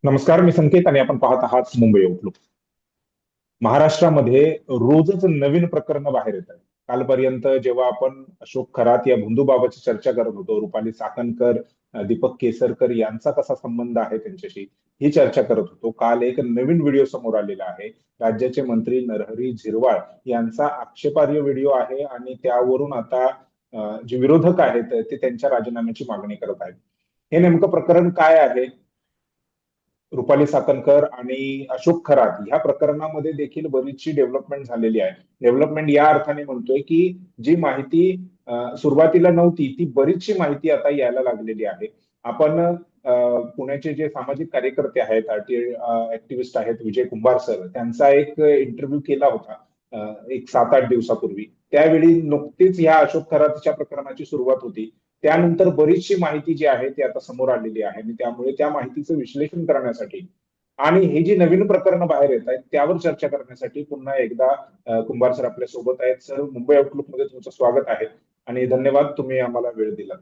नमस्कार, मी संकेत आणि आपण पाहत आहात मुंबई आउटलुक. महाराष्ट्रामध्ये रोजच नवीन प्रकरणं बाहेर येत आहेत. कालपर्यंत जेव्हा आपण अशोक खरात या भोंदूबाबाची चर्चा करत होतो, रुपाली चाकणकर, दीपक केसरकर यांचा कसा संबंध आहे त्यांच्याशी, ही चर्चा करत होतो. काल एक नवीन व्हिडिओ समोर आलेला आहे. राज्याचे मंत्री नरहरी झिरवाळ यांचा आक्षेपार्ह व्हिडिओ आहे आणि त्यावरून आता जे विरोधक आहेत ते त्यांच्या राजीनाम्याची मागणी करत आहेत. हे नेमकं प्रकरण काय आहे? रुपाली चाकणकर आणि अशोक खरात ह्या प्रकरणामध्ये देखील बरीचशी डेव्हलपमेंट झालेली आहे. डेव्हलपमेंट या अर्थाने म्हणतोय की जी माहिती सुरुवातीला नव्हती ती बरीचशी माहिती आता यायला लागलेली आहे. आपण पुण्याचे जे सामाजिक कार्यकर्ते आहेत, ऍक्टिव्हिस्ट आहेत, विजय कुंभार सर, त्यांचा एक इंटरव्ह्यू केला होता एक 7-8 दिवसापूर्वी. त्यावेळी नुकतीच या अशोक खरातच्या प्रकरणाची सुरुवात होती. त्यानंतर बरीचशी माहिती जी आहे ती आता समोर आलेली आहे आणि त्यामुळे त्या माहितीचं विश्लेषण करण्यासाठी आणि हे जी नवीन प्रकरणं बाहेर येत आहेत त्यावर चर्चा करण्यासाठी पुन्हा एकदा कुंभार सर आपल्या सोबत आहेत. सर, मुंबई आउटलुक मध्ये तुमचं स्वागत आहे आणि धन्यवाद, तुम्ही आम्हाला वेळ दिला.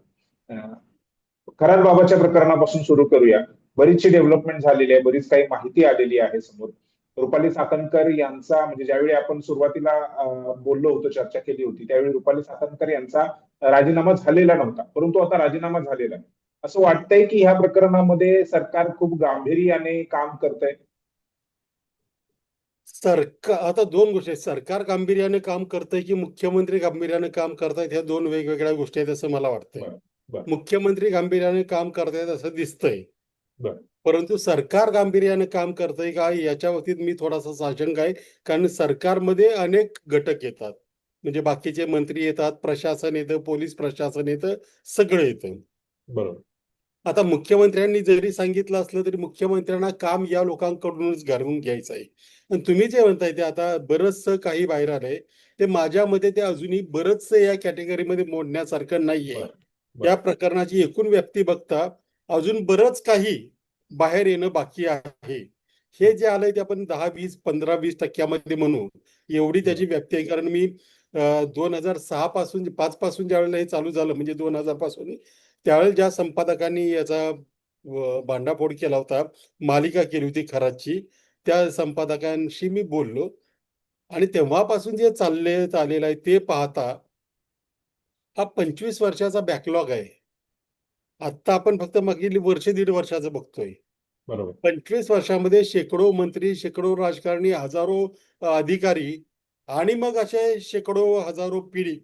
खरात बाबाच्या प्रकरणापासून सुरू करूया. बरीचशी डेव्हलपमेंट झालेली आहे, बरीच काही माहिती आलेली आहे समोर. रुपाली चाकणकर यांचा म्हणजे ज्यावेळी आपण सुरुवातीला बोललो होतो, चर्चा केली होती, त्यावेळी रुपाली चाकणकर यांचा राजीनामा झालेला नव्हता, परंतु आता राजीनामा झालेला आहे. असं वाटतंय की ह्या प्रकरणामध्ये सरकार खूप गांभीर्याने काम करतंय. सरकार आता दोन गोष्टी आहेत. सरकार गांभीर्याने काम करतंय की मुख्यमंत्री गांभीर्याने काम करतायत, ह्या दोन वेगवेगळ्या गोष्टी आहेत असं मला वाटतंय. बरं, बरं, मुख्यमंत्री गांभीर्याने काम करतायत असं दिसतंय, बरं. परंतु सरकार गांभीर्याने काम करतंय का याच्या बाबतीत मी थोडासा साशंक आहे. कारण सरकारमध्ये अनेक घटक येतात, म्हणजे बाकीचे मंत्री येतात, प्रशासन येतं, पोलीस प्रशासन येतं, सगळं येतं. बरोबर. आता मुख्यमंत्र्यांनी जरी सांगितलं असलं तरी मुख्यमंत्र्यांना काम या लोकांकडूनच घडवून घ्यायचं आहे. आणि तुम्ही जे म्हणताय ते आता बरंचसं काही बाहेर आलंय, ते माझ्या मते ते अजूनही बरंचसं या कॅटेगरीमध्ये मोडण्यासारखं नाहीये. बरं, बरं. या प्रकरणाची एकूण व्याप्ती बघता अजून बरंच काही बाहेर येणं बाकी आहे. हे जे आलंय ते आपण 10-20-15-20% म्हणू, एवढी त्याची व्याप्ती आहे. कारण मी 2006 पासून 5 पासून ज्या वेळेला हे चालू झालं, म्हणजे 2000 पासून, त्यावेळेस ज्या संपादकांनी याचा भांडाफोड केला होता, मालिका केली होती खरातची, त्या संपादकांशी मी बोललो आणि तेव्हापासून जे आलेलं आहे ते पाहता हा 25 वर्षाचा बॅकलॉग आहे. आता आपण फक्त मागील वर्ष दीड वर्षाचं बघतोय. बरोबर. 25 वर्षामध्ये शेकडो मंत्री, शेकडो राजकारणी, हजारो अधिकारी आणि मग असे शेकडो हजारो पीडित,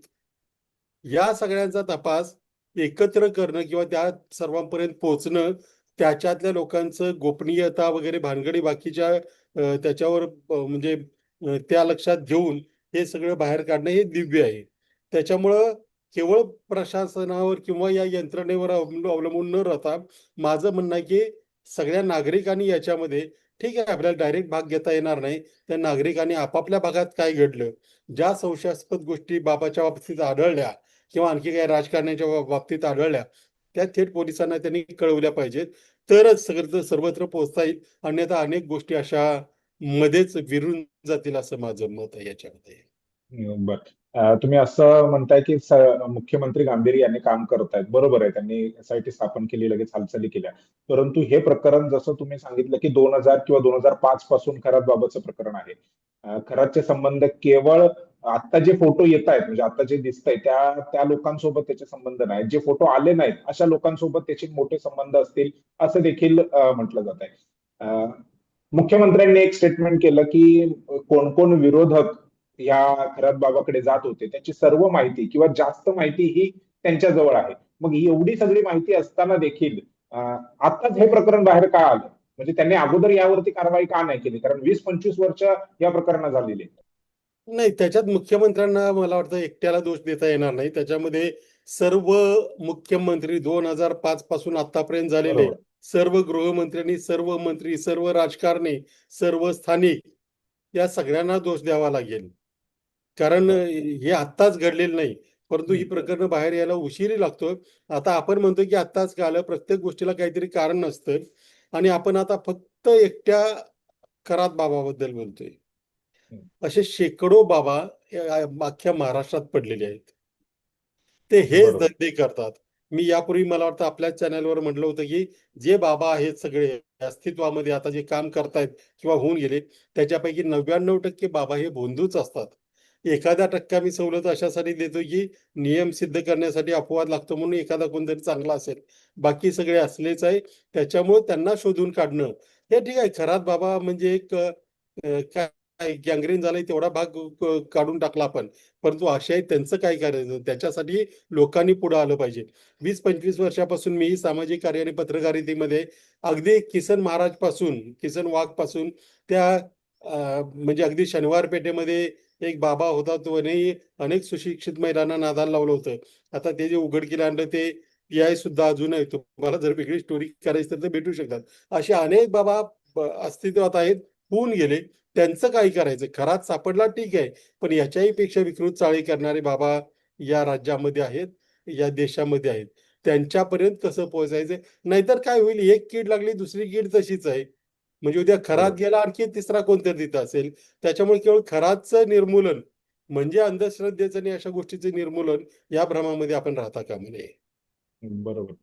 या सगळ्यांचा तपास एकत्र करणं किंवा त्या सर्वांपर्यंत पोहोचणं, त्याच्यातल्या लोकांचं गोपनीयता वगैरे भानगडी बाकीच्या त्याच्यावर म्हणजे त्या लक्षात घेऊन हे सगळं बाहेर काढणं हे दिव्य आहे. त्याच्यामुळं केवळ प्रशासनावर किंवा या यंत्रणेवर अवलंबून न राहता माझं म्हणणं आहे की सगळ्या नागरिकांनी याच्यामध्ये, ठीक आहे आपल्याला डायरेक्ट भाग घेता येणार नाही, त्या नागरिकांनी आपापल्या भागात काय घडलं, ज्या संशयास्पद गोष्टी बाबाच्या बाबतीत आढळल्या किंवा आणखी काही राजकारण्याच्या बाबतीत आढळल्या, त्या थेट पोलिसांना त्यांनी कळवल्या पाहिजेत. तरच सर्वत्र पोहोचता येईल. अन्यथा अनेक गोष्टी अशा मध्येच विरून जातील असं माझं मत आहे याच्यामध्ये. बर. तुम्ही असं म्हणताय की मुख्यमंत्री गांभीर्याने काम करत आहेत. बरोबर आहे, त्यांनी एसआयटी स्थापन केली, लगेच हालचाली केल्या. परंतु हे प्रकरण जसं तुम्ही सांगितलं की 2000 किंवा 2005 पासून खरात बाबाचं प्रकरण आहे. खरातचे संबंध केवळ आता जे फोटो येत आहेत, म्हणजे आता जे दिसतंय त्या त्या लोकांसोबत त्याचे संबंध नाहीत. जे फोटो आले नाहीत अशा लोकांसोबत त्याचे मोठे संबंध असतील असं देखील म्हटलं जात आहे. मुख्यमंत्र्यांनी एक स्टेटमेंट केलं की कोण कोण विरोधक या खरात बाबाकडे जात होते त्याची सर्व माहिती किंवा जास्त माहिती ही त्यांच्या जवळ आहे. मग ही एवढी सगळी माहिती असताना देखील आताच हे प्रकरण बाहेर का आलं? म्हणजे त्यांनी अगोदर यावरती कारवाई का नाही केली? कारण 20-25 वर्ष या प्रकरणात झालेली. नाही, त्याच्यात मुख्यमंत्र्यांना मला वाटतं एकट्याला दोष देता येणार नाही. त्याच्यामध्ये सर्व मुख्यमंत्री 2005 पासून आतापर्यंत झालेले बरोबर. सर्व गृहमंत्र्यांनी, सर्व मंत्री, सर्व राजकारणी, सर्व स्थानिक, या सगळ्यांना दोष द्यावा लागेल. कारण हे आत्ताच घडलेलं नाही, परंतु ही प्रकरणं बाहेर यायला उशीर लागतो. आता आपण म्हणतो की आत्ताच का आलं, प्रत्येक गोष्टीला काहीतरी कारण नसतं आणि आपण आता फक्त एकट्या खरात बाबाबद्दल बोलतोय. असे शेकडो बाबा अख्ख्या महाराष्ट्रात पडलेले आहेत. ते हेच बरोबर. धंदे करतात. मी यापूर्वी मला वाटतं आपल्या चॅनलवर म्हटलं होतं की जे बाबा आहेत सगळे अस्तित्वामध्ये आता जे काम करतायत किंवा होऊन गेले त्याच्यापैकी 99% बाबा हे भोंदूच असतात. एखादा टक्का मी सवलत अशासाठी देतो की नियम सिद्ध करण्यासाठी अपवाद लागतो म्हणून एखादा कोणतरी चांगला असेल, बाकी सगळे असलेच आहे. त्याच्यामुळे त्यांना शोधून काढणं हे ठीक आहे. खरात बाबा म्हणजे एक काय गँग्रीन झालंय तेवढा भाग काढून टाकला आपण, परंतु आशय त्यांचं काय करायचं त्याच्यासाठी लोकांनी पुढे आलं पाहिजे. 20-25 वर्षापासून मी सामाजिक कार्य आणि पत्रकारितेमध्ये अगदी किसन महाराज पासून, किसन वाघ पासून त्या म्हणजे अगदी शनिवार पेठेमध्ये एक बाबा होता, तो अनेक सुशिक्षित महिलांना नादाला लावलं होतं. आता ते जे उघडकीला आणलं ते पी-आय सुद्धा अजून आहे. तुम्हाला जर वेगळी स्टोरी करायची तर ते भेटू शकतात. असे अनेक बाबा अस्तित्वात आहेत, होऊन गेले. त्यांचं काय करायचं? खरात सापडला ठीक आहे, पण याच्याही पेक्षा विकृत चाळे करणारे बाबा या राज्यामध्ये आहेत, या देशामध्ये आहेत. त्यांच्यापर्यंत कसं पोहोचायचं? नाहीतर काय होईल, एक कीड लागली दुसरी कीड तशीच आहे. म्हणजे उद्या खरात बरोबर. गेला आणखी तिसरा कोणतरी तिथं असेल. त्याच्यामुळे केवळ खरातचं निर्मूलन म्हणजे अंधश्रद्धेचं आणि अशा गोष्टीचं निर्मूलन या भ्रमामध्ये आपण राहता कामा नये. बरोबर.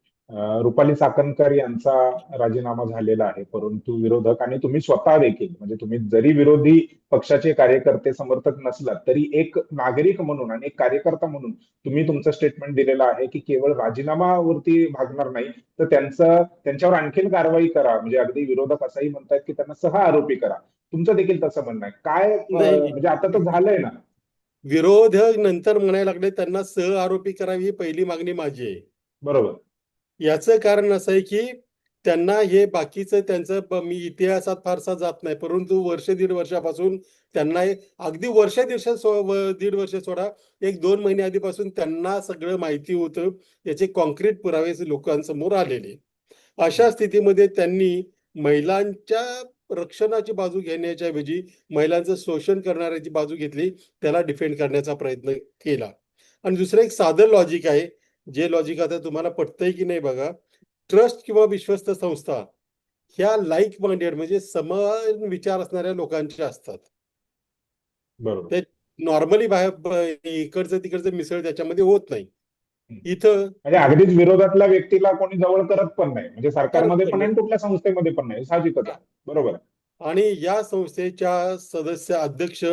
रुपाली चाकणकर यांचा राजीनामा झालेला आहे, परंतु विरोधक आणि तुम्ही स्वतः देखील, म्हणजे तुम्ही जरी विरोधी पक्षाचे कार्यकर्ते समर्थक नसलात तरी एक नागरिक म्हणून आणि एक कार्यकर्ता म्हणून तुम्ही तुमचं स्टेटमेंट दिलेलं आहे की केवळ राजीनामावरती भागणार नाही तर त्यांच्यावर आणखीन कारवाई करा. म्हणजे अगदी विरोधक असंही म्हणतात की त्यांना सह आरोपी करा. तुमचं देखील तसं म्हणणं आहे काय? नाही, म्हणजे आता तर झालंय ना. विरोधक नंतर म्हणायला लागले त्यांना सह आरोपी करावी ही पहिली मागणी माझी आहे. बरोबर. याचं कारण असं आहे की त्यांना हे बाकीचं त्यांचं मी इतिहासात फारसा जात नाही, परंतु वर्ष दीड वर्षापासून त्यांना अगदी दीड वर्ष सोडा, 1-2 महिने आधीपासून त्यांना सगळं माहिती होतं. याचे कॉन्क्रीट पुरावे लोकांसमोर आलेले. अशा स्थितीमध्ये त्यांनी महिलांच्या रक्षणाची बाजू घेण्याच्या ऐवजी महिलांचं शोषण करणाऱ्याची बाजू घेतली, त्याला डिफेंड करण्याचा प्रयत्न केला. आणि दुसरं एक साधं लॉजिक आहे, जे लॉजिक आता तुम्हाला पटतंय की नाही बघा. ट्रस्ट किंवा विश्वस्त संस्था ह्या लाईक माइंडेड म्हणजे समान विचार असणाऱ्या लोकांच्या असतात. बरोबर. ते नॉर्मली बाहेर इकडचं तिकडचं मिसळ त्याच्यामध्ये होत नाही. इथं म्हणजे अगदीच विरोधातल्या व्यक्तीला कोणी जवळ करत पण नाही, म्हणजे सरकारमध्ये पण करत नाही आणि कुठल्या संस्थेमध्ये पण नाही, साहजिकच आहे. बरोबर आहे. आणि या संस्थेच्या सदस्य अध्यक्ष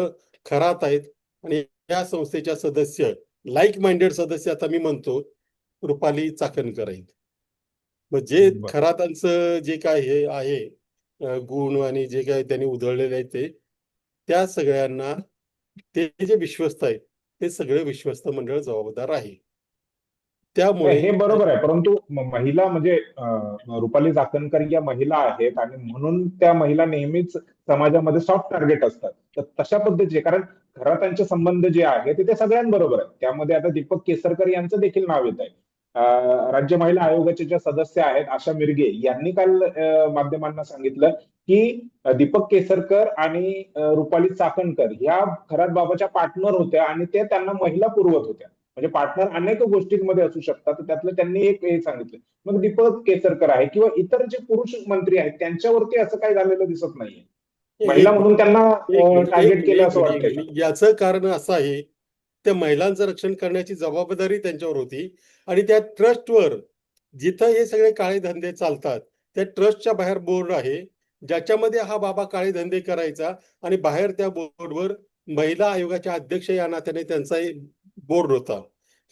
खरात आहेत आणि या संस्थेच्या सदस्य लाईक माइंडेड सदस्य आता मी म्हणतो रुपाली चाकणकर आहेत. मग जे बरं. खरातांचं जे काय हे आहे गुण आणि जे काय त्यांनी उधळलेले आहे ते त्या सगळ्यांना ते जे विश्वस्त आहेत ते सगळे विश्वस्त मंडळ जबाबदार आहे. नाही, त्यामुळे हे बरोबर आहे, परंतु महिला म्हणजे रुपाली चाकणकर या महिला आहेत आणि म्हणून त्या महिला नेहमीच समाजामध्ये सॉफ्ट टार्गेट असतात. तर तशा पद्धतीचे, कारण घरात्यांचे संबंध जे आहेत ते सगळ्यांबरोबर आहेत. त्यामध्ये आता दीपक केसरकर यांचं देखील नाव येत आहे. राज्य महिला आयोगाचे ज्या सदस्य आहेत आशा मिरगे यांनी काल माध्यमांना सांगितलं की दीपक केसरकर आणि रुपाली चाकणकर ह्या खरात बाबाच्या पार्टनर होत्या आणि ते त्यांना महिला पुरवत होत्या. म्हणजे पार्टनर अनेक गोष्टींमध्ये असू शकतात, त्यातलं त्यांनी एक हे सांगितलं. मग दीपक केसरकर आहे किंवा इतर जे पुरुष मंत्री आहेत त्यांच्यावरती असं काही झालेलं दिसत नाहीये. महिला एक म्हणून त्यांना एक मिनिट एक टार्गेट मिनिट केलं एक असं मिनिट एक वाटतंय का? मिनिट याचं कारण असं आहे त्या महिलांचं रक्षण करण्याची जबाबदारी त्यांच्यावर होती आणि त्या ट्रस्टवर जिथं हे सगळे काळे धंदे चालतात त्या ट्रस्टच्या बाहेर बोर्ड आहे ज्याच्यामध्ये हा बाबा काळे धंदे करायचा आणि बाहेर त्या बोर्डवर महिला आयोगाच्या अध्यक्ष या नात्याने त्यांचा बोर्ड होता.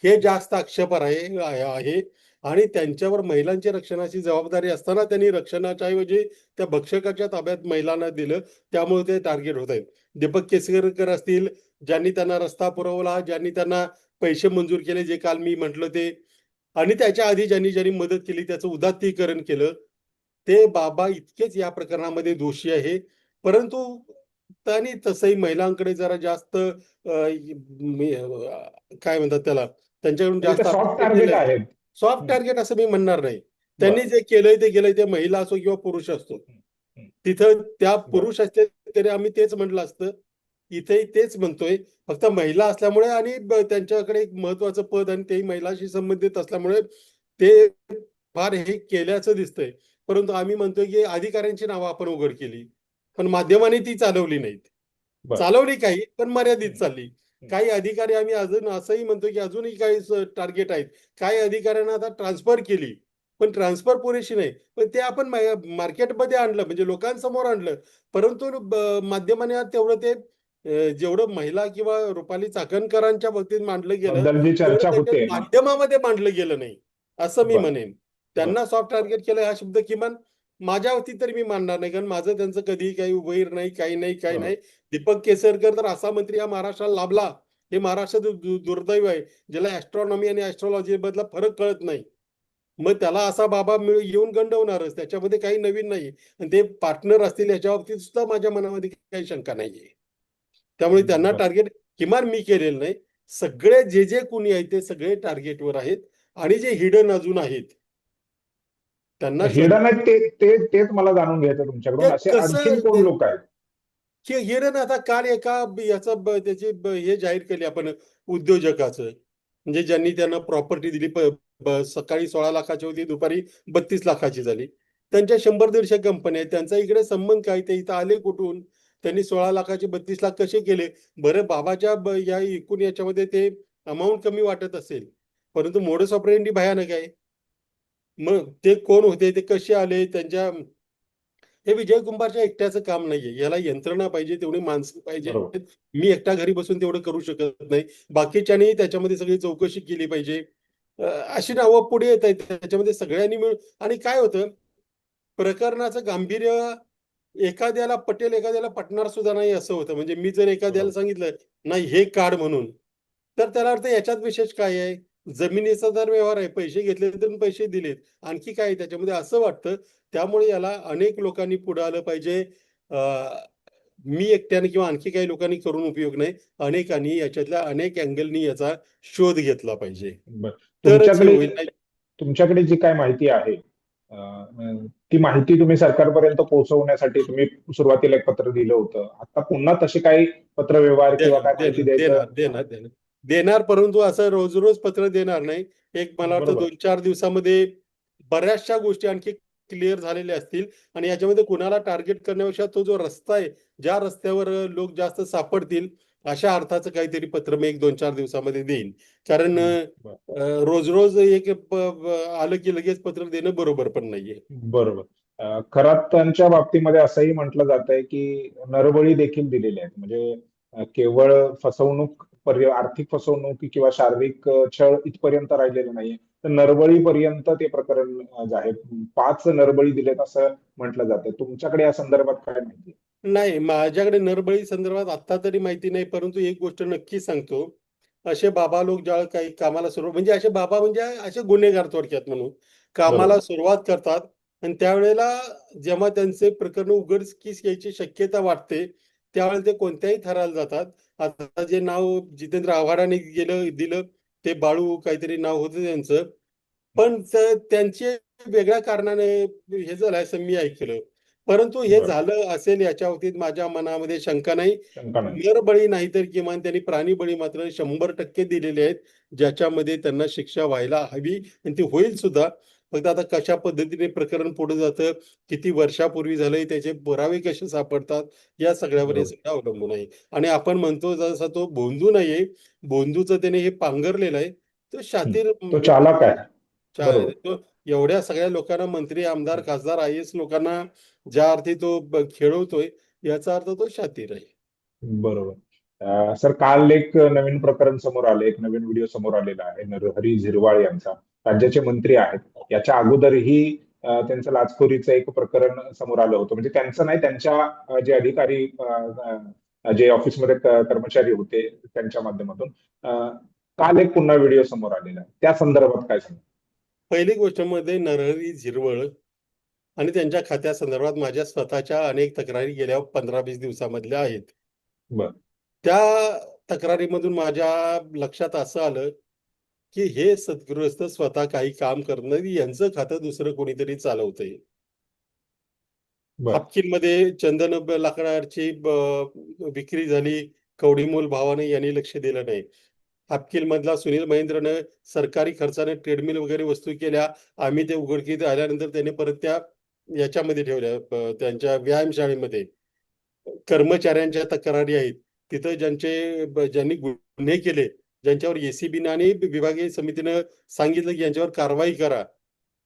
हे जास्त आक्षेपार्ह आहे आणि त्यांच्यावर महिलांच्या रक्षणाची जबाबदारी असताना त्यांनी रक्षणाच्या ऐवजी त्या भक्षकाच्या ताब्यात महिलांना दिलं. त्यामुळे ते टार्गेट होत आहेत. दीपक केसरकर असतील, ज्यांनी त्यांना रस्ता पुरवला, ज्यांनी त्यांना पैसे मंजूर केले, जे काल मी म्हटलं ते, आणि त्याच्या आधी ज्यांनी ज्यांनी मदत केली त्याचं उदात्तीकरण केलं, ते बाबा इतकेच या प्रकरणामध्ये दोषी आहे. परंतु त्यांनी तसंही महिलांकडे जरा जास्त काय म्हणतात त्याला, त्यांच्याकडून म्हणजे जास्त ते सॉफ्ट अपेक्षा टार्गेट केल्या. आहेत. सॉफ्ट हम्म. टार्गेट असं मी म्हणणार नाही. त्यांनी बरं. जे केलंय ते केलंय, ते महिला असो किंवा पुरुष असतो. हम्म. तिथं त्या बरं. पुरुष असते तरी आम्ही तेच म्हटलं असतं. इथेही तेच म्हणतोय. फक्त महिला असल्यामुळे आणि त्यांच्याकडे एक महत्वाचं पद आणि तेही महिलाशी संबंधित असल्यामुळे ते फार हे केल्याचं दिसतंय. परंतु आम्ही म्हणतोय की अधिकाऱ्यांची नावं आपण उघड केली, पण माध्यमांनी ती चालवली नाहीत. बरं. चालवली काही, पण मर्यादित चालली. काही अधिकारी आम्ही अजून असंही म्हणतो की अजूनही काही टार्गेट आहेत. काही अधिकाऱ्यांना आता ट्रान्सफर केली, पण ट्रान्सफर पुरेशी नाही. पण ते आपण मार्केटमध्ये आणलं, म्हणजे लोकांसमोर आणलं. परंतु माध्यमाने तेवढं ते जेवढं महिला किंवा रुपाली चाकणकरांच्या बाबतीत मांडलं गेलं, बद्दल जी तेवढं चर्चा त्यांच्या होते. हा. माध्यमामध्ये मांडलं गेलं नाही, असं मी बर. म्हणेन. बर. त्यांना सॉफ्ट टार्गेट केलं हा शब्द किमान माझ्या बाबतीत तरी मी मानणार नाही, कारण माझं त्यांचं कधीही काही वैर नाही, काही नाही, काही बरोबर. नाही. दीपक केसरकर तर असा मंत्री हा महाराष्ट्राला लाभला, हे महाराष्ट्राचं दुर्दैव आहे, ज्याला ॲस्ट्रॉनॉमी आणि ॲस्ट्रॉलॉजी मधला फरक कळत नाही. मग त्याला असा बाबा येऊन गंडवणारच, त्याच्यामध्ये काही नवीन नाही. आणि ते पार्टनर असतील याच्या बाबतीत सुद्धा माझ्या मनामध्ये काही शंका नाहीये. त्यामुळे त्यांना बर. टार्गेट किमान मी केलेलं नाही. सगळे जे कुणी आहेत ते सगळे टार्गेटवर आहेत, आणि जे हिडन अजून आहेत त्यांना हिडन शोधणं. आहेत तेच मला जाणून घ्यायचं ते तुमच्याकडून, असे आणखीन कसं कोण लोक आहेत? की हिडन आता काल एका याचं त्याची हे जाहीर केली आपण, उद्योजकाचं, म्हणजे ज्यांनी त्यांना प्रॉपर्टी दिली, सकाळी 16 लाखाची होती, दुपारी 32 लाखाची झाली. त्यांच्या 100-150 कंपन्या आहेत, त्यांचा इकडे संबंध काय, ते इथं आले कुठून, त्यांनी 16 लाखाचे 32 लाख कसे केले? बरं, बाबाच्या या एकूण याच्यामध्ये ते अमाऊंट कमी वाटत असेल, परंतु मोडस ऑपरेंडी भयानक आहे. मग ते कोण होते, ते कसे आले, त्यांच्या हे विजय कुंभारच्या एकट्याचं काम नाहीये. याला यंत्रणा पाहिजे, तेवढी माणसं पाहिजे. बरोबर. मी एकटा घरी बसून तेवढं करू शकत नाही. बाकीच्यांनी त्याच्यामध्ये सगळी चौकशी केली पाहिजे. अशी नावं पुढे येत आहेत. त्याच्यामध्ये सगळ्यांनी मिळून, आणि काय होतं, प्रकरणाचं गांभीर्य एखाद्याला पटेल, एखाद्याला पटणार सुद्धा नाही असं होतं. म्हणजे मी जर एखाद्याला बरोबर. सांगितलं, "नाही हे काढ" म्हणून, तर त्याला अर्थ याच्यात विशेष काय आहे? जमिनीचा जर व्यवहार आहे, पैसे घेतले तर पैसे दिलेत. आणखी काय आहे त्याच्यामध्ये असं वाटतं. त्यामुळे याला अनेक लोकांनी पुढे आलं पाहिजे. अ, मी एकट्याने किंवा आणखी काही लोकांनी करून उपयोग नाही. अनेकांनी याच्यातल्या अनेक अँगलनी याचा शोध घेतला पाहिजे. बर. तरच हे तुमच्याकडे होईल. नाही. तुमच्याकडे जी काय माहिती आहे, ती माहिती तुम्ही सरकारपर्यंत पोहोचवण्यासाठी तुम्ही सुरुवातीला एक पत्र दिलं होतं. आता पुन्हा तसे काही पत्रव्यवहार किंवा देणार, काय माहिती देणार, द्यायचं? देणार, देणार, देणार. देणार, परंतु असं रोज-रोज पत्र देणार नाही. एक मला वाटतं बरोबर. 2-4 दिवसामध्ये बऱ्याचशा गोष्टी आणखी क्लिअर झालेल्या असतील, आणि याच्यामध्ये कुणाला टार्गेट करण्यापेक्षा तो जो रस्ता आहे, ज्या रस्त्यावर लोक जास्त सापडतील, अशा अर्थाचं काहीतरी पत्र मी एक 2-4 दिवसामध्ये देईन. कारण बर. रोज-रोज एक आलं की लगेच पत्र देणं बरोबर पण नाहीये. बरोबर. खरातांच्या बाबतीमध्ये असंही म्हटलं जात आहे की नरबळी देखील दिलेले आहेत. म्हणजे केवळ फसवणूक, आर्थिक फसवणूक किंवा शारीरिक छळ इथपर्यंत राहिलेलं नाहीये, तर नरबळीपर्यंत ते प्रकरण आहे. 5 नरबळी दिलेत असं म्हटलं जातं. तुमच्याकडे या संदर्भात काय माहिती? नाही, माझ्याकडे नरबळी संदर्भात आत्ता तरी माहिती नाही. परंतु एक गोष्ट नक्की सांगतो. असे बाबा लोक ज्यावेळेला काही कामाला सुरुवात, म्हणजे असे बाबा म्हणजे असे गुन्हेगार थोडक्यात म्हणून, कामाला बरोबर. सुरुवात करतात, आणि त्यावेळेला जेव्हा त्यांचे प्रकरण उघडकीस यायची शक्यता वाटते, त्यावेळेला ते कोणत्याही थराला जातात. आता जे नाव जितेंद्र आव्हाडांनी दिलं, ते बाळू काहीतरी नाव होतं त्यांचं. पण त्यांचे वेगळ्या कारणाने हे झालं असं मी ऐकलं. परंतु हे बरं. झालं असेल याच्या बाबतीत माझ्या मनामध्ये शंका नाही. शंका नाही. नरबळी नाही तर किमान त्यांनी प्राणीबळी मात्र 100% दिलेले आहेत, ज्याच्यामध्ये त्यांना शिक्षा व्हायला हवी, आणि ती होईल सुद्धा. फक्त आता कशा पद्धतीने प्रकरण पुढे जातं, किती वर्षापूर्वी झालंय, त्याचे पुरावे कसे सापडतात, या सगळ्यावर हे बरोबर. सगळं अवलंबून आहे. आणि आपण म्हणतो जसा तो भोंदू नाहीये, भोंदूचं त्याने हे पांघरलेलं आहे. तो शातीर तो व्यक्ती चालक आहे. बरोबर. तो एवढ्या सगळ्या लोकांना, मंत्री, आमदार, खासदार, IAS लोकांना ज्या अर्थी तो खेळवतोय, याचा अर्थ तो शातीर आहे. बरोबर. सर, काल एक नवीन प्रकरण समोर आलं, एक नवीन व्हिडिओ समोर आलेला आहे नरहरी झिरवाळ यांचा. राज्याचे मंत्री आहेत. याच्या अगोदरही त्यांचं लाचखोरीचं एक प्रकरण समोर आलं होतं. म्हणजे त्यांचं नाही, त्यांच्या जे अधिकारी, जे ऑफिसमध्ये कर्मचारी होते त्यांच्या माध्यमातून. काल एक पुन्हा व्हिडिओ समोर आलेला आहे. त्या संदर्भात काय सांगा? पहिली गोष्ट मध्ये नरहरी झिरवळ आणि त्यांच्या खात्यासंदर्भात माझ्या स्वतःच्या अनेक तक्रारी गेल्या 15-20 दिवसामधल्या आहेत. बरं. त्या तक्रारीमधून माझ्या लक्षात असं आलं, की हे सद्गृहस्थ स्वतः काही काम करत नाही, यांचं खातं दुसरं कोणीतरी चालवतंय. बरं. हापकीनमध्ये चंदन लाकडाची विक्री झाली, कवडीमोल भावाने यांनी लक्ष दिलं नाही. हापकील मधला सुनील महेंद्रनं सरकारी खर्चाने ट्रेडमिल वगैरे वस्तू केल्या. आम्ही ते उघडकीस आल्यानंतर त्याने परत त्या याच्यामध्ये ठेवल्या, त्यांच्या व्यायामशाळेमध्ये. कर्मचाऱ्यांच्या तक्रारी आहेत. तिथं ज्यांनी गुन्हे केले, ज्यांच्यावर एसीबीनं आणि विभागीय समितीनं सांगितलं की यांच्यावर कारवाई करा,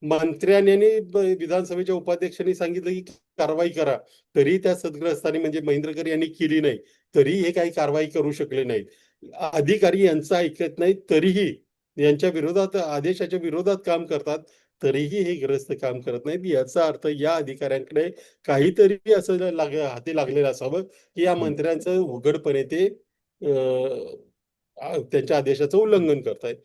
मंत्र्यांनी आणि विधानसभेच्या उपाध्यक्षांनी सांगितलं की कारवाई करा, तरी त्या सदग्रस्तांनी म्हणजे महेंद्रकर यांनी केली नाही, तरी हे काही कारवाई करू शकले नाहीत. अधिकारी यांचं ऐकत नाहीत, तरीही यांच्या विरोधात, आदेशाच्या विरोधात काम करतात, तरीही हे ग्रस्त काम करत नाहीत. याचा अर्थ या अधिकाऱ्यांकडे काहीतरी असं हाती लागलेलं असावं की या मंत्र्यांचं उघडपणे ते त्यांच्या आदेशाचं उल्लंघन करतायत,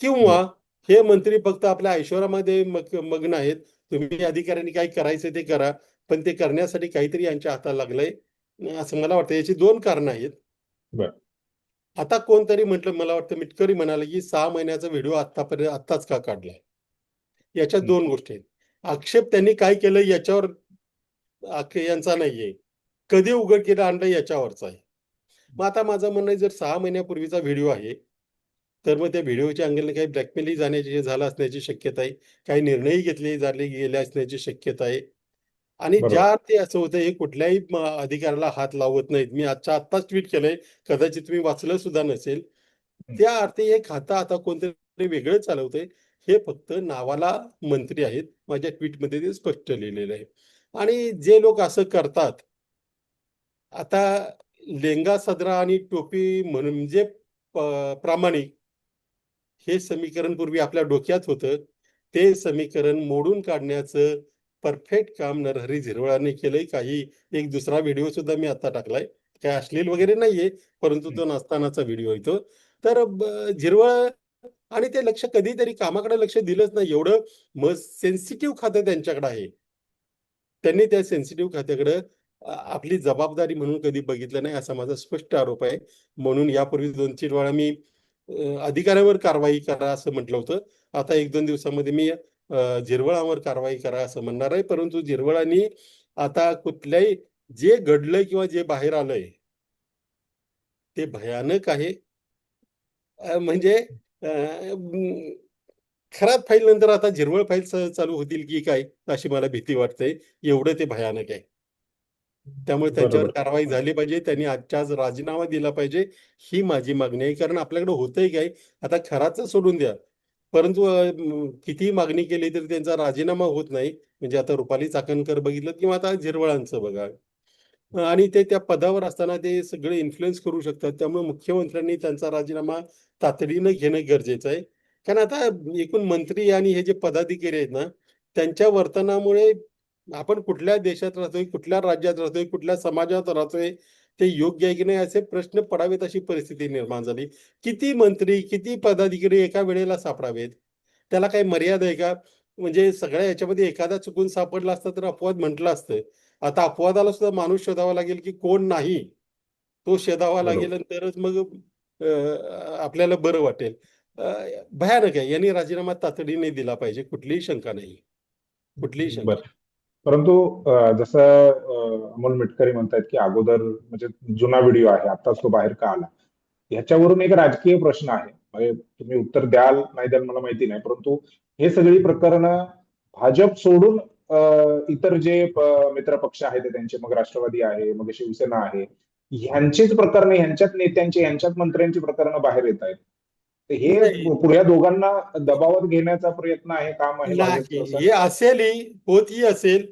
किंवा हे मंत्री फक्त आपल्या ऐश्वर्यामध्ये मग्न आहेत. तुम्ही अधिकाऱ्यांनी काय करायचं ते करा, पण ते करण्यासाठी काहीतरी यांच्या हाताला लागलंय, असं मला वाटतं. याची दोन कारणं आहेत. बरं. आता कोणतरी म्हटलं, मला वाटतं मिटकरी म्हणाले की 6 महिन्याचा व्हिडिओ आत्ताच का काढलाय. याच्या दोन गोष्टी आहेत. आक्षेप त्यांनी काय केलं याच्यावर यांचा नाहीये, कधी उघड केलं आणलं याच्यावरचा आहे. मग आता माझं म्हणणं आहे, जर 6 महिन्यापूर्वीचा व्हिडिओ आहे, तर मग त्या व्हिडिओच्या अंगेला काही ब्लॅकमेलही जाण्याची झालं असण्याची शक्यता आहे, काही निर्णयही गेले असण्याची शक्यता आहे. आणि बरोबर. ज्या ते असं होतं, हे कुठल्याही अधिकाऱ्याला हात लावत नाहीत. मी आत्ताच ट्विट केलंय, कदाचित तुम्ही वाचलं सुद्धा नसेल. त्या अर्थी हे खातं आता कोणतरी वेगळं चालवतंय, हे फक्त नावाला मंत्री आहेत. माझ्या ट्विटमध्ये ते स्पष्ट लिहिलेलं आहे. आणि जे लोक असं करतात, आता लेंगा सदरा आणि टोपी म्हणजे प्रामाणिक, हे समीकरण पूर्वी आपल्या डोक्यात होतं. ते समीकरण मोडून काढण्याचं परफेक्ट काम नरहरी झिरवळाने केलंय. एक दुसरा व्हिडिओ सुद्धा मी आता टाकलाय, काय अश्लील वगैरे नाहीये, परंतु तो नसतानाचा व्हिडिओ आहे तो. तर झिरवळ आणि ते लक्ष कधीतरी कामाकडे लक्ष दिलंच नाही. एवढं सेन्सिटिव्ह खातं त्यांच्याकडे आहे, त्यांनी त्या सेन्सिटिव्ह खात्याकडे आपली जबाबदारी म्हणून कधी बघितलं नाही, असा माझा स्पष्ट आरोप आहे. म्हणून यापूर्वी 2-3 वेळा मी अधिकाऱ्यावर कारवाई करा असं म्हटलं होतं. आता 1-2 दिवसामध्ये मी झिरवळावर कारवाई करा असं म्हणणार आहे. परंतु झिरवळांनी आता कुठल्याही, जे घडलंय किंवा जे बाहेर आलंय ते भयानक आहे. म्हणजे खराब फाईल नंतर आता झिरवळ फाईल चालू होतील की काय, अशी मला भीती वाटते. एवढं ते भयानक आहे. त्यामुळे त्यांच्यावर बरोबर. कारवाई झाली पाहिजे. त्यांनी आजच्या आज राजीनामा दिला पाहिजे, ही माझी मागणी आहे. कारण आपल्याकडे होतंय काय, आता खराचं सोडून द्या, परंतु कितीही मागणी केली तरी त्यांचा राजीनामा होत नाही. म्हणजे आता रुपाली चाकणकर बघितलं किंवा आता झिरवळांचं बघा. आणि ते त्या पदावर असताना ते सगळे इन्फ्लुएन्स करू शकतात. त्यामुळे मुख्यमंत्र्यांनी त्यांचा राजीनामा तातडीनं घेणं गरजेचं आहे. कारण आता एकूण मंत्री आणि हे जे पदाधिकारी आहेत ना, त्यांच्या वर्तनामुळे आपण कुठल्या देशात राहतोय, कुठल्या राज्यात राहतोय, कुठल्या समाजात राहतोय, ते योग्य आहे की नाही असे प्रश्न पडावेत, अशी परिस्थिती निर्माण झाली. किती मंत्री, किती पदाधिकारी एका वेळेला सापडावेत? त्याला काही मर्यादा आहे का? म्हणजे सगळ्या याच्यामध्ये एखादा चुकून सापडला असता तर अपवाद म्हटलं असतं. आता अपवादाला सुद्धा माणूस शोधावा लागेल की कोण नाही, तो शोधावा लागेल, बरोबर. आणि तरच मग आपल्याला बरं वाटेल. अ, भयानक आहे. यांनी राजीनामा तातडीने दिला पाहिजे, कुठलीही शंका नाही, कुठलीही शंका बरं. परंतु जसं अमोल मिटकरी म्हणतायत की अगोदर म्हणजे जुना व्हिडिओ आहे, आत्ताच तो बाहेर का आला, ह्याच्यावरून एक राजकीय प्रश्न आहे. म्हणजे तुम्ही उत्तर द्याल नाही द्याल मला माहिती नाही, परंतु हे सगळी प्रकरणं भाजप सोडून इतर जे मित्र पक्ष आहेत त्यांचे, मग राष्ट्रवादी आहे, मग शिवसेना आहे, ह्यांचीच प्रकरणं, ह्यांच्यात नेत्यांची, ह्यांच्यात मंत्र्यांची प्रकरणं बाहेर येत आहेत. तर हे नाही. पुढे दोघांना दबावात घेण्याचा प्रयत्न आहे, काम आहे नाही, भाजपचं असं? हे असेलही, होतही असेल.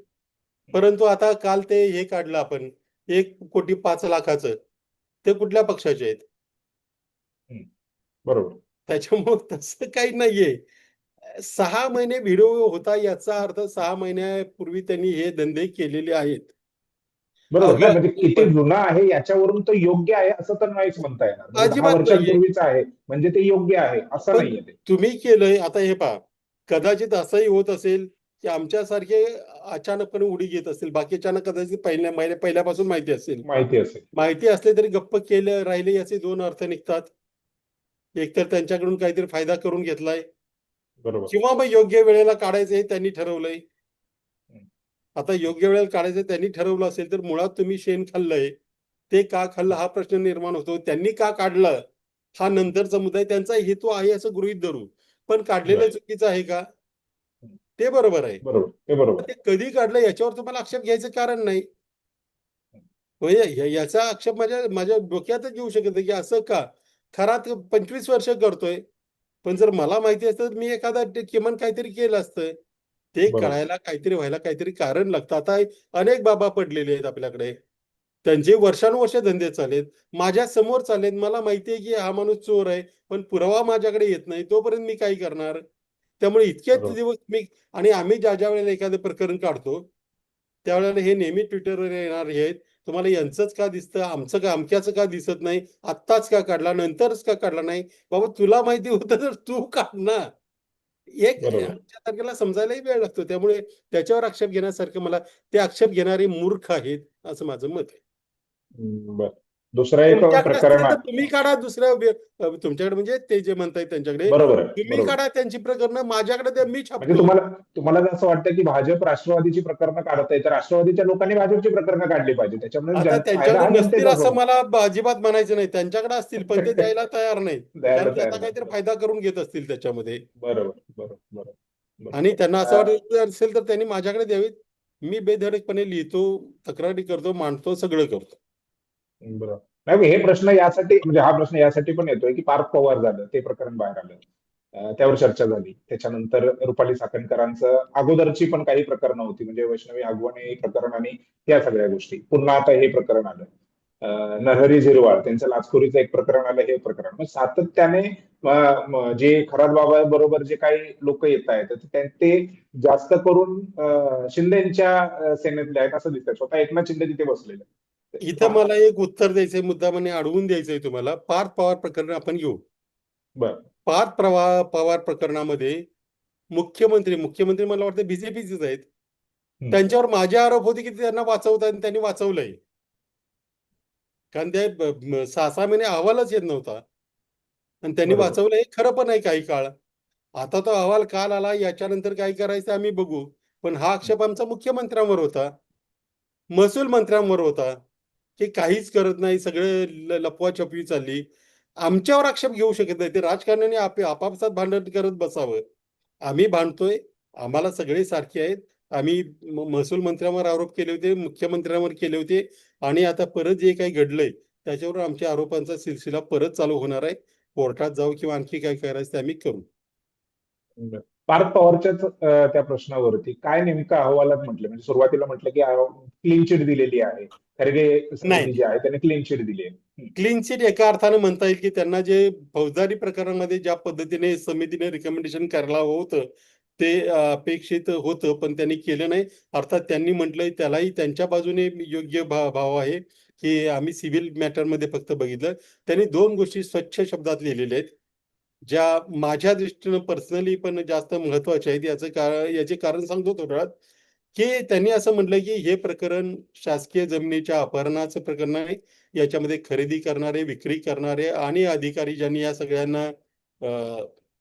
परंतु आता काल ते हे काढलं आपण, 1,05,00,000 ते कुठल्या पक्षाचे आहेत? हं, बरोबर. त्याच्यामुळे तसं काही नाहीये. 6 महिने व्हिडिओ होता, याचा अर्थ 6 महिन्यापूर्वी त्यांनी हे धंदे केलेले आहेत. बरोबर. नाही म्हणजे किती पण जुना आहे याच्यावरून तो योग्य आहे असं तर नाहीच म्हणता येणार. म्हणजे 10 अजिबात नाहीये. वर्षांपूर्वीच आहे म्हणजे ते योग्य आहे असं पण नाहीये ते. तुम्ही केलंय, आता हे पहा, कदाचित असंही होत असेल की आमच्यासारखे अचानकपणे उडी घेत असतील, बाकीच्यांना कदाचित पहिल्यापासून माहिती असेल. माहिती असेल. माहिती असले तरी गप्प केलं राहिले, याचे दोन अर्थ निघतात. एकतर त्यांच्याकडून काहीतरी फायदा करून घेतलाय, बरोबर. किंवा मग योग्य वेळेला काढायचं हे त्यांनी ठरवलंय. हं. आता योग्य वेळेला काढायचं त्यांनी ठरवलं असेल, तर मुळात तुम्ही शेण खाल्लंय, ते का खाल्लं हा प्रश्न निर्माण होतो. त्यांनी का काढलं हा नंतरचा मुद्दा आहे. त्यांचा हेतू आहे असं गृहीत धरू, पण काढलेलं बरं. चुकीचं आहे का? हं. ते बरोबर आहे. बरोबर. ते बरोबर ते आहे. कधी काढलं याच्यावर तुम्हाला आक्षेप घ्यायचं कारण नाही. म्हणजे याचा आक्षेप माझ्या माझ्या डोक्यातच येऊ शकत नाही की असं का. खरात 25 वर्ष करतोय, पण जर मला माहिती असतं तर मी एखादा किमान काहीतरी केलं असतं. ते बरोबर. कळायला काहीतरी व्हायला काहीतरी कारण लागतं. आता अनेक बाबा पडलेले आहेत आपल्याकडे. त्यांचे वर्षानुवर्ष धंदे चालेत. माझ्या समोर चालेत. मला माहिती आहे की हा माणूस चोर आहे, पण पुरावा माझ्याकडे येत नाही. तोपर्यंत मी काय करणार? त्यामुळे इतकेच बरोबर. दिवस मी आणि आम्ही ज्या वेळेला एखादं प्रकरण काढतो, त्यावेळेला हे नेहमी ट्विटरवर येणार हे आहेत. तुम्हाला यांचंच का दिसतं? आमचं का अमक्याचं का दिसत नाही? आत्ताच का काढला? नंतरच का काढला नाही? बाबा तुला माहिती होतं तर तू काढ ना. एक बरोबर. आमच्या तारखेला समजायलाही वेळ लागतो. त्यामुळे त्याच्यावर आक्षेप घेण्यासारखं मला ते आक्षेप घेणारे मूर्ख आहेत, असं माझं मत आहे. बर. दुसरं एक तुमच्याकडे प्रकरण असतील तर तुम्ही काढा दुसऱ्या तुमच्याकडे म्हणजे ते जे म्हणताय त्यांच्याकडे. बरोबर आहे. तुम्ही बरोबर. काढा त्यांची प्रकरणं माझ्याकडे द्या, मी म्हणजे छापतो. तुम्हाला तुम्हाला जर असं वाटतं की भाजप राष्ट्रवादीची प्रकरणं काढत आहे, तर राष्ट्रवादीच्या लोकांनी भाजपची प्रकरणं काढली पाहिजे. त्याच्यामुळे आता फायदा त्यांच्याकडे हा नसतील जनतेचाच असं होणार. मला अजिबात म्हणायचं नाही. त्यांच्याकडे असतील, पण ते द्यायला तयार नाहीत. कारण द्यायला ते तयार आता नाही. काहीतरी फायदा करून घेत असतील त्याच्यामध्ये. बरोबर. बरोबर. बरोबर. बरोबर. आणि त्यांना असं अं, वाटत असेल तर त्यांनी माझ्याकडे द्यावीत. मी बेधडकपणे लिहितो, तक्रारी करतो, मांडतो, सगळं करतो. बरोबर. नाही, हे प्रश्न यासाठी म्हणजे हा प्रश्न यासाठी पण येतोय की पार्थ पवार झालं ते प्रकरण बाहेर आलं. त्यावर चर्चा झाली. त्याच्यानंतर रुपाली चाकणकरांचं अगोदरची पण काही प्रकरणं होती, म्हणजे वैष्णवी हगवणे प्रकरण आणि या सगळ्या गोष्टी. पुन्हा आता हे प्रकरण आलं. नरहरी झिरवाळ त्यांचं लाचखोरीचं एक प्रकरण आलं, हे प्रकरण. मग सातत्याने जे खरात बाबा बरोबर जे काही लोक येत आहेत ते जास्त करून शिंदेच्या सेनेतले आहेत असं दिसतंय. स्वतः एकनाथ शिंदे तिथे बसलेले आहेत. इथं मला एक उत्तर द्यायचंय, मुद्दामाने अडवून द्यायचंय तुम्हाला. पार्थ पवार प्रकरण आपण घेऊ. बर. पवार प्रकरणामध्ये मुख्यमंत्री मला वाटतं बीजेपीचेच आहेत. हम्म. त्यांच्यावर माझे आरोप होते की त्यांना वाचवतात आणि त्यांनी वाचवलंय. कारण ते 6-6 महिने अहवालच येत नव्हता. आणि त्यांनी बरोबर. वाचवलं हे खरं पण आहे काही काळ. आता तो अहवाल काल आला, याच्यानंतर काय करायचं आम्ही बघू. पण हा आक्षेप आमचा मुख्यमंत्र्यांवर होता, महसूल मंत्र्यांवर होता, की काहीच करत नाही, सगळं लपवाछपवी चालली. आमच्यावर आक्षेप घेऊ शकत नाही. ते राजकारण्यांनी आपापसात भांडण करत बसावं. आम्ही भांडतोय, आम्हाला सगळे सारखे आहेत. आम्ही महसूल मंत्र्यांवर आरोप केले होते, मुख्यमंत्र्यांवर केले होते आणि आता परत जे काही घडलंय, त्याच्यावर आमच्या आरोपांचा सिलसिला परत चालू होणार आहे. कोर्टात जाऊ किंवा आणखी काय करायचं ते आम्ही करू. बर. पार्थ पवारच्याच त्या प्रश्नावरती काय नेमकं अहवालात म्हटलं, म्हणजे सुरुवातीला म्हटलं की क्लीन चिट दिलेली आहे, खरगे नाही, समिती जी आहे त्याने क्लीन चिट दिली आहे. क्लीन चिट एका अर्थानं म्हणता येईल की त्यांना जे फौजदारी प्रकरणामध्ये ज्या पद्धतीने समितीने रिकमेंडेशन करायला हवं होतं, ते अपेक्षित होतं, पण त्यांनी केलं नाही. अर्थात त्यांनी म्हटलंय त्यालाही त्यांच्या बाजूने योग्य भाव आहे, की आम्ही सिव्हिल मॅटरमध्ये फक्त बघितलं. त्यांनी 2 गोष्टी स्वच्छ शब्दात लिहिलेल्या आहेत, ज्या माझ्या दृष्टीनं पर्सनली पण जास्त महत्त्वाच्या आहेत. याचे कारण सांगतो थोडक्यात, की त्यांनी असं म्हटलं, की हे प्रकरण शासकीय जमिनीच्या अपहरणाचं प्रकरण आहे. याच्यामध्ये खरेदी करणारे, विक्री करणारे आणि अधिकारी ज्यांनी या सगळ्यांना अ,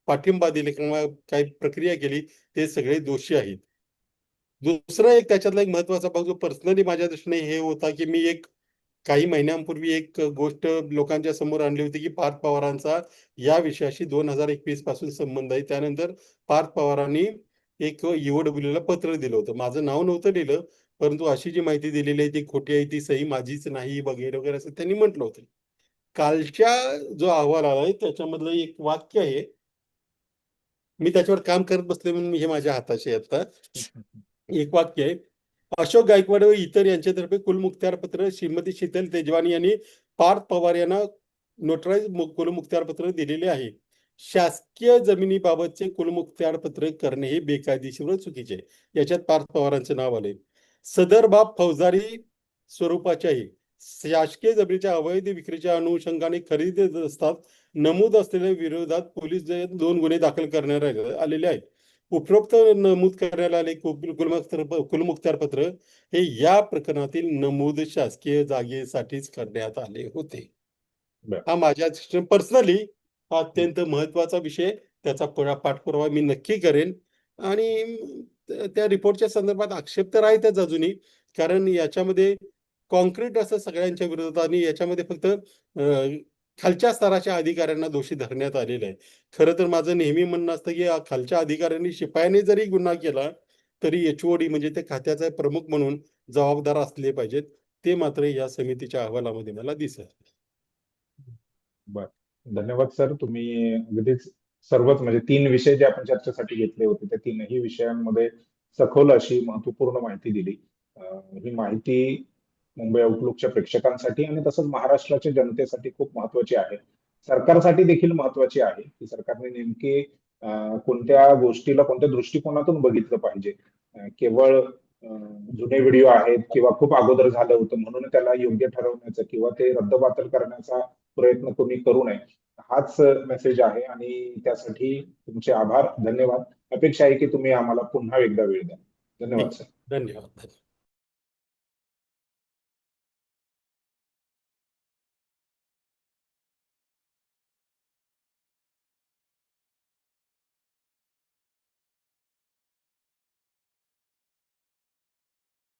पाठिंबा दिले किंवा काही प्रक्रिया केली, ते सगळे दोषी आहेत. दुसरं एक त्याच्यातला एक महत्त्वाचा भाग जो पर्सनली माझ्या दृष्टीने हे होता, की मी काही महिन्यांपूर्वी एक गोष्ट लोकांच्या समोर आणली होती, की पार्थ पवारांचा या विषयाशी 2021 पासून संबंध आहे. त्यानंतर पार्थ पवारांनी एक ईओडब्ल्यूला पत्र दिलं होतं. माझं नाव नव्हतं लिहिलं, परंतु अशी जी माहिती दिलेली आहे ती खोटी आहे, ती सही माझीच नाही वगैरे, वगैरे असं त्यांनी म्हटलं होतं. कालच्या जो अहवाल आलाय त्याच्यामधलं एक वाक्य आहे. मी त्याच्यावर काम करत बसले म्हणून हे माझ्या हाताशी आहे आता. एक वाक्य आहे. अशोक गायकवाड व इतर यांच्यातर्फे कुलमुखत्यारपत्र श्रीमती शीतल तेजवानी यांनी पार्थ पवार यांना नोटराइज कुलमुखत्यारपत्र दिलेले आहे. शासकीय जमिनीबाबतचे कुलमुखत्यारपत्र करणे हे बेकायदेशीर व चुकीचे आहे. याच्यात पार्थ पवारांचं नाव आलंय. सदर बाब फौजदारी स्वरूपाची आहे. शासकीय जमिनीच्या अवैध विक्रीच्या अनुषंगाने खरेदी असतात नमूद असलेल्या विरोधात पोलीस 2 गुन्हे दाखल करण्यात आलेले आहेत. उपरोक्त नमूद करण्यात आले कुलमुखत्यार पत्र हे या प्रकरणातील नमूद शासकीय जागेसाठीच करण्यात आले होते. बर. हा माझ्या पर्सनली हा अत्यंत महत्वाचा विषय. त्याचा पाठपुरावा मी नक्की करेन आणि त्या रिपोर्टच्या संदर्भात आक्षेप तर आहेतच अजूनही. कारण याच्यामध्ये कॉन्क्रीट असं सगळ्यांच्या विरोधात आणि याच्यामध्ये फक्त खालच्या स्तराच्या अधिकाऱ्यांना दोषी धरण्यात आलेलं आहे. खरं तर माझं नेहमी म्हणणं असतं, की खालच्या अधिकाऱ्यांनी शिपायाने जरी गुन्हा केला, तरी एचओडी म्हणजे ते खात्याचे प्रमुख म्हणून जबाबदार असले पाहिजेत. ते मात्र या समितीच्या अहवालामध्ये मला दिसत. बर, धन्यवाद सर. तुम्ही अगदीच सर्वच म्हणजे 3 विषय जे आपण चर्चेसाठी घेतले होते त्या 3ही विषयांमध्ये सखोल अशी महत्वपूर्ण माहिती दिली. ही माहिती मुंबई आउटलुकच्या प्रेक्षकांसाठी आणि तसंच महाराष्ट्राच्या जनतेसाठी खूप महत्वाची आहे. सरकारसाठी देखील महत्वाची आहे की सरकारने नेमके कोणत्या गोष्टीला कोणत्या दृष्टिकोनातून बघितलं पाहिजे. केवळ जुने व्हिडिओ आहेत किंवा खूप अगोदर झालं होतं म्हणून त्याला योग्य ठरवण्याचं किंवा ते रद्दबातल करण्याचा प्रयत्न कोणी करू नये, हाच मेसेज आहे. आणि त्यासाठी तुमचे आभार, धन्यवाद. अपेक्षा आहे की तुम्ही आम्हाला पुन्हा एकदा वेळ द्या. धन्यवाद ठीक सर. आहे. धन्यवाद.